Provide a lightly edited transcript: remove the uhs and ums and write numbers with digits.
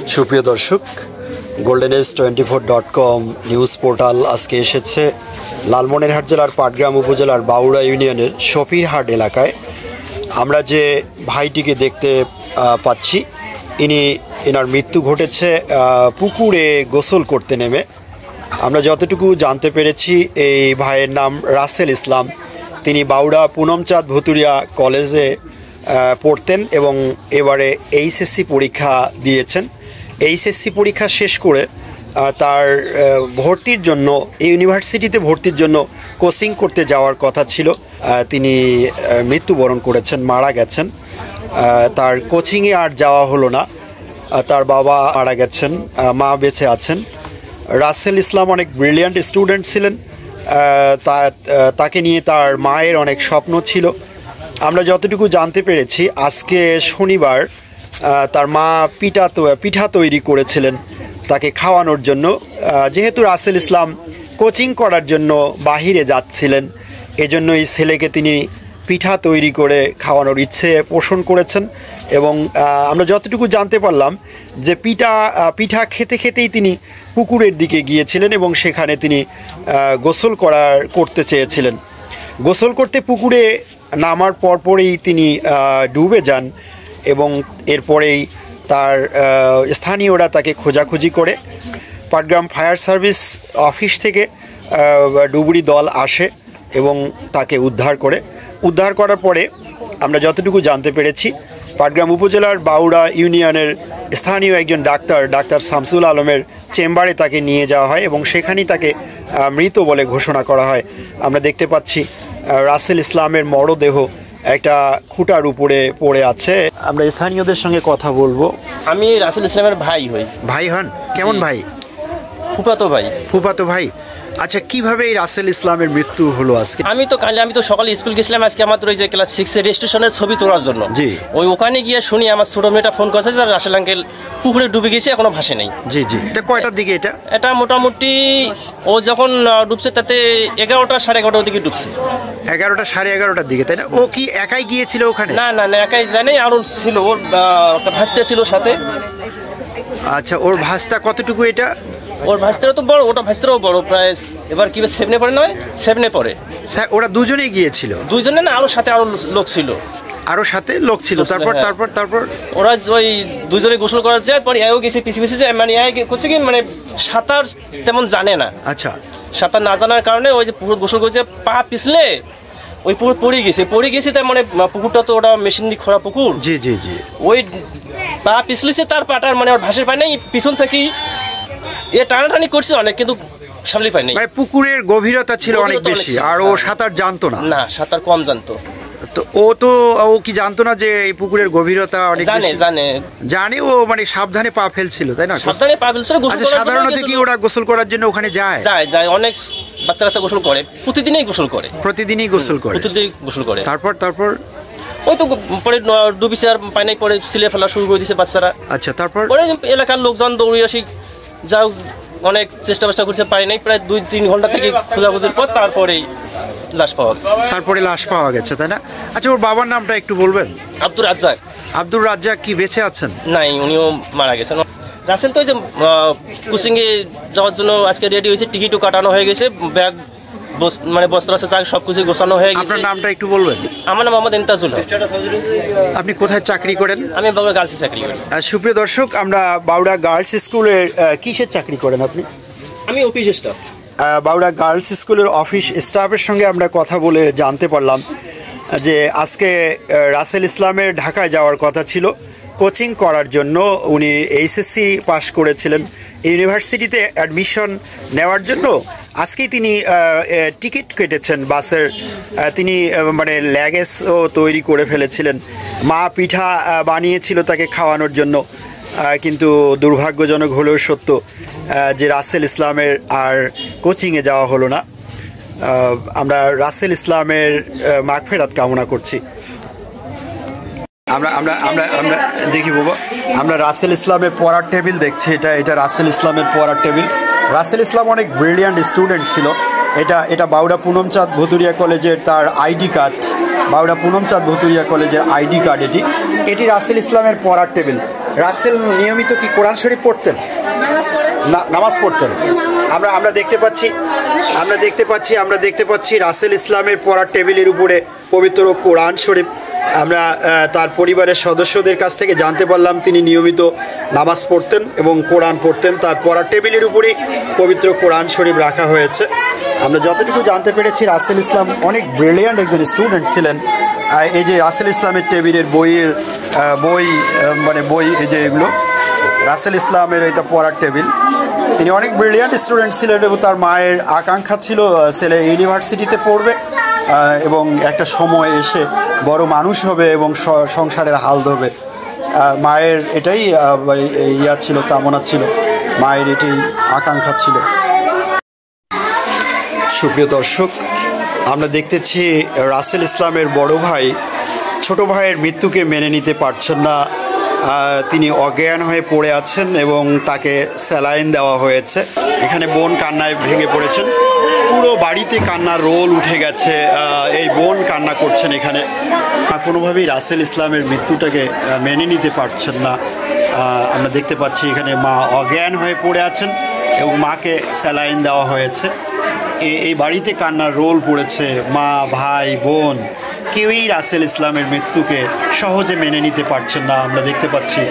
সুপ্রিয় দর্শক, goldenes24.com news portal আজকে এসেছে লালমনিরহাট জেলার পাটগ্রাম উপজেলার বাউড়া ইউনিয়নের শফিরহাট এলাকায়। আমরা যে ভাইটিকে দেখতে পাচ্ছি, এনার মৃত্যু ঘটেছে পুকুরে গোসল করতে নেমে। আমরা যতটুকু জানতে পেরেছি, এই ভাইয়ের নাম রাসেল ইসলাম। তিনি বাউড়া পুনমচাঁদ ভুতুরিয়া কলেজে পড়তেন এবং এবারে এইচএসসি পরীক্ষা দিয়েছেন। এইচএসসি পরীক্ষা শেষ করে তার ভর্তির জন্য ইউনিভার্সিটিতে ভর্তির জন্য কোচিং করতে যাওয়ার কথা ছিল। তিনি মৃত্যুবরণ করেছেন, মারা গেছেন। তার কোচিংয়ে আর যাওয়া হলো না। তার বাবা মারা গেছেন, মা বেঁচে আছেন। রাসেল ইসলাম অনেক ব্রিলিয়ান্ট স্টুডেন্ট ছিলেন। তাকে নিয়ে তার মায়ের অনেক স্বপ্ন ছিল। আমরা যতটুকু জানতে পেরেছি, আজকে শনিবার তার মা পিঠা তৈরি করেছিলেন তাকে খাওয়ানোর জন্য। যেহেতু রাসেল ইসলাম কোচিং করার জন্য বাহিরে যাচ্ছিলেন, এজন্য এই ছেলেকে তিনি পিঠা তৈরি করে খাওয়ানোর ইচ্ছে পোষণ করেছেন। এবং আমরা যতটুকু জানতে পারলাম যে পিঠা খেতে খেতেই তিনি পুকুরের দিকে গিয়েছিলেন এবং সেখানে তিনি গোসল করতে চেয়েছিলেন। গোসল করতে পুকুরে নামার পরপরেই তিনি ডুবে যান এবং এরপরেই তার স্থানীয়রা তাকে খোঁজাখুঁজি করে। পাটগ্রাম ফায়ার সার্ভিস অফিস থেকে ডুবুরি দল আসে এবং তাকে উদ্ধার করার পরে আমরা যতটুকু জানতে পেরেছি, পাটগ্রাম উপজেলার বাউড়া ইউনিয়নের স্থানীয় একজন ডাক্তার শামসুল আলমের চেম্বারে তাকে নিয়ে যাওয়া হয় এবং সেখানেই তাকে মৃত বলে ঘোষণা করা হয়। আমরা দেখতে পাচ্ছি রাসেল ইসলামের মরদেহ একটা খুঁটার উপরে পড়ে আছে। আমরা স্থানীয়দের সঙ্গে কথা বলবো। আমি রাসেল ইসলামের ভাই হন। কেমন ভাই? ফুফাতো ভাই। আচ্ছা, কিভাবে এই রাসেল ইসলামের মৃত্যু হলো আজকে? আমি তো সকালে স্কুল গেছিলাম আজকে আমার ওই যে ক্লাস 6 এর রেজিস্ট্রেশনের ছবি তোলার জন্য। জি। ওখানে গিয়ে শুনি আমার ছোট মেয়েটা ফোন করেছে যে রাসেল আঙ্কেল পুকুরে ডুবে গেছে, এখনো ভাসে নাই। জি। এটা কয়টার দিকে? এটা মোটামুটি ও যখন ডুবছে তাতে 11টা সাড়ে 11টার দিকে ডুবছে। 11টা সাড়ে 11টার দিকে, তাই না? ও কি একাই গিয়েছিল ওখানে? না, একাই জানে, আরো ছিল, ওর একটা ভাস্তে ছিল সাথে। আচ্ছা, ওর ভাস্তা কতটুকু? ওর ভাস্তারা তো বড়, ওটা ভাস্তারাও বড়, প্রায় এবার কি 7 পড়ে নয়, 7 পড়ে। ওরা দুজনেই গিয়েছিল? দুজনে না, আরো সাথে লোক ছিল। তারপর ওরা ওই দুজনে গোসল করার যায়, পরে এও গেছে পিছিয়ে যায়, মানে করছে কি, মানে সাঁতার তেমন জানে না। আচ্ছা, সাঁতার না জানার কারণে ওই যে পুকুর গোসল করছে, পা পিছলে ওই পুকুর পড়ে গেছে। তার মানে পুকুরটা তো ওটা মেশিন দিয়ে খোঁড়া পুকুর। জি। ওই পা পিছলেছে, তার পাটার মানে ওর ভাসের পায় নাই, পিছন থেকে টানাটানি করছে অনেক, কিন্তু সামলে পায়নি। পুকুরের গভীরতা ছিল অনেক বেশি, আর ও সাঁতার জানতো না। সাঁতার কম জানতো। তো ও কি জানতো না যে এই পুকুরের গভীরতা অনেক? জানে। ও মানে সাবধানে পা ফেলছিল, তাই না? সাবধানে পা ফেলছিল। সাধারণত কি ওরা গোসল করার জন্য ওখানে যায়? অনেক বাচ্চা গোসল করে, প্রতিদিনই গোসল করে। তারপর ওই তো পরে ডুবিছে, আর পানি পরে সিলে ফেলা শুরু করে দিয়েছে বাচ্চারা। আচ্ছা, তারপর পরে এলাকার লোকজন দৌড়ে আসি, যাও অনেক চেষ্টা করছে, পারি নাই। প্রায় 2-3 ঘন্টা থেকে খোঁজাখুঁজির পর তারপরেই লাশ পাওয়া গেছে, তাই না? আচ্ছা, ওর বাবার নামটা একটু বলবেন? আব্দুর রাজ্জাক। কি বেঁচে আছেন? নাই, উনিও মারা গেছেন। রাসেল তো ওই যে কোচিংয়ে যাওয়ার জন্য আজকে রেডি হয়েছে, টিকিটও কাটানো হয়ে গেছে, ব্যাগ মানে বস্ত্র আছে, সবকিছু গোছানো হয়ে গেছে। আপনার নামটা একটু বলবেন? আমার নাম মোহাম্মদ ইমতাজুল। আপনি কোথায় চাকরি করেন? আমি বাউড়া গার্লসে চাকরি করি। সুপ্রিয় দর্শক, আমরা বাউড়া গার্লস স্কুলের কিসের চাকরি করেন আপনি? আমি অফিস স্টাফ। বাউড়া গার্লস স্কুলের অফিস স্টাফের সঙ্গে আমরা কথা বলে জানতে পারলাম যে আজকে রাসেল ইসলামের ঢাকায় যাওয়ার কথা ছিল কোচিং করার জন্য। উনি এইচএসসি পাস করেছিলেন, ইউনিভার্সিটিতে অ্যাডমিশন নেওয়ার জন্য আজকেই তিনি টিকিট কেটেছেন বাসের। তিনি মানে ল্যাগেজও তৈরি করে ফেলেছিলেন। মা পিঠা বানিয়েছিল তাকে খাওয়ানোর জন্য, কিন্তু দুর্ভাগ্যজনক হলেও সত্য যে রাসেল ইসলামের আর কোচিংয়ে যাওয়া হলো না। আমরা রাসেল ইসলামের মাগফিরাত কামনা করছি। আমরা দেখি বাবা, আমরা রাসেল ইসলামের পড়ার টেবিল দেখছি। এটা রাসেল ইসলামের পড়ার টেবিল। রাসেল ইসলাম অনেক ব্রিলিয়ান্ট স্টুডেন্ট ছিল। এটা বাউড়া পুনমচাঁদ ভুতুরিয়া কলেজের তার আইডি কার্ড। বাউড়া পুনমচাঁদ ভুতুরিয়া কলেজের আইডি কার্ড এটি রাসেল ইসলামের পড়ার টেবিল। রাসেল নিয়মিত কি কোরআন শরীফ পড়তেন? নামাজ পড়তেন। আমরা দেখতে পাচ্ছি রাসেল ইসলামের পড়ার টেবিলের উপরে পবিত্র কোরআন শরীফ। আমরা তার পরিবারের সদস্যদের কাছ থেকে জানতে পারলাম তিনি নিয়মিত নামাজ পড়তেন এবং কোরআন পড়তেন। তার পড়ার টেবিলের উপরেই পবিত্র কোরআন শরীফ রাখা হয়েছে। আমরা যতটুকু জানতে পেরেছি রাসেল ইসলাম অনেক ব্রিলিয়ান্ট একজন স্টুডেন্ট ছিলেন। এই যে রাসেল ইসলামের টেবিলের বই এই যে এগুলো রাসেল ইসলামের এটা পড়ার টেবিল। তিনি অনেক ব্রিলিয়ান্ট স্টুডেন্ট ছিলেন এবং তার মায়ের আকাঙ্ক্ষা ছিল ছেলে ইউনিভার্সিটিতে পড়বে এবং একটা সময় এসে বড় মানুষ হবে এবং সংসারের হাল ধরবে। মায়ের এটাই ছিল, কামনা ছিল, মায়ের এটাই আকাঙ্ক্ষা ছিল। সুপ্রিয় দর্শক, আমরা দেখতেছি রাসেল ইসলামের বড় ভাই ছোট ভাইয়ের মৃত্যুকে মেনে নিতে পারছেন না। তিনি অজ্ঞান হয়ে পড়ে আছেন এবং তাকে স্যালাইন দেওয়া হয়েছে। এখানে বোন কান্নায় ভেঙে পড়েছেন, পুরো বাড়িতে কান্নার রোল উঠে গেছে। এই বোন কান্না করছেন এখানে, কোনোভাবেই রাসেল ইসলামের মৃত্যুটাকে মেনে নিতে পারছেন না। আমরা দেখতে পাচ্ছি এখানে মা অজ্ঞান হয়ে পড়ে আছেন এবং মাকে স্যালাইন দেওয়া হয়েছে। এই বাড়িতে কান্নার রোল পড়েছে। মা, ভাই, বোন কেউই রাসেল ইসলামের মৃত্যুকে সহজে মেনে নিতে পারছেন না, আমরা দেখতে পাচ্ছি।